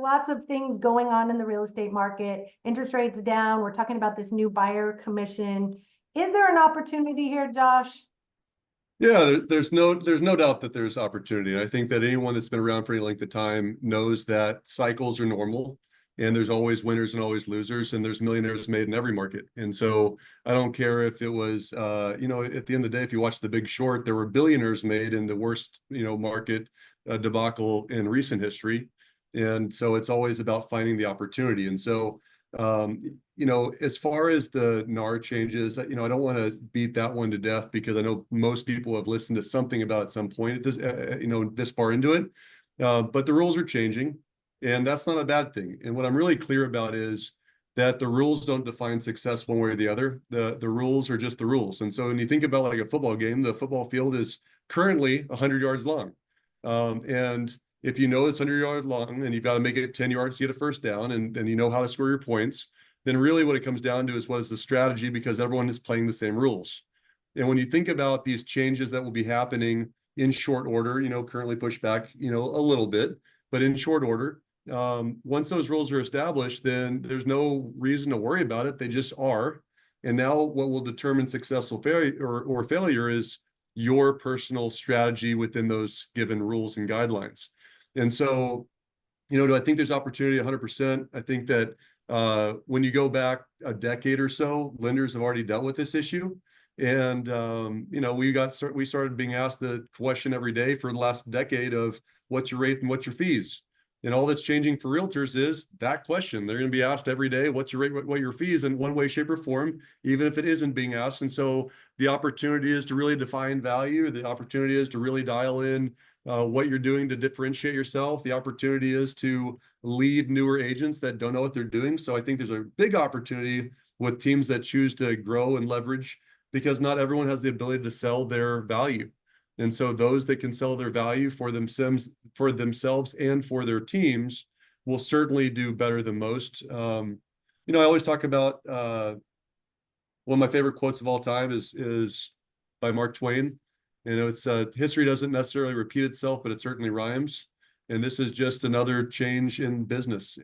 lots of things going on in the real estate market. Interest rates down. We're talking about this new buyer commission. Is there an opportunity here, Josh? Yeah, there's no doubt that there's opportunity. And I think that anyone that's been around for any length of time knows that cycles are normal, and there's always winners and always losers, and there's millionaires made in every market. And so I don't care if it was, at the end of the day, if you watch The Big Short, there were billionaires made in the worst, market debacle in recent history. And so it's always about finding the opportunity. And so as far as the NAR changes, I don't want to beat that one to death because I know most people have listened to something about it at some point at this, this far into it. But the rules are changing, and that's not a bad thing. And what I'm really clear about is that the rules don't define success one way or the other. The rules are just the rules. And so when you think about like a football game, the football field is currently 100 yards long. And if you know it's 100 yards long and you've got to make it 10 yards to get a first down, and you know how to score your points, then really what it comes down to is what is the strategy, because everyone is playing the same rules. And when you think about these changes that will be happening in short order, currently pushed back, a little bit, but in short order, once those rules are established, then there's no reason to worry about it. They just are. And now what will determine successful failure or failure is your personal strategy within those given rules and guidelines. And so, do I think there's opportunity? 100%. I think that when you go back a decade or so, lenders have already dealt with this issue. And, we started being asked the question every day for the last decade of what's your rate and what's your fees? And all that's changing for realtors is that question. They're going to be asked every day, what's your rate, what your fees, in one way, shape, or form, even if it isn't being asked. And so the opportunity is to really define value. The opportunity is to really dial in what you're doing to differentiate yourself. The opportunity is to lead newer agents that don't know what they're doing. So I think there's a big opportunity with teams that choose to grow and leverage, because not everyone has the ability to sell their value. And so those that can sell their value for themselves and for their teams will certainly do better than most. I always talk about one of my favorite quotes of all time is by Mark Twain. It's history doesn't necessarily repeat itself, but it certainly rhymes. And this is just another change in business.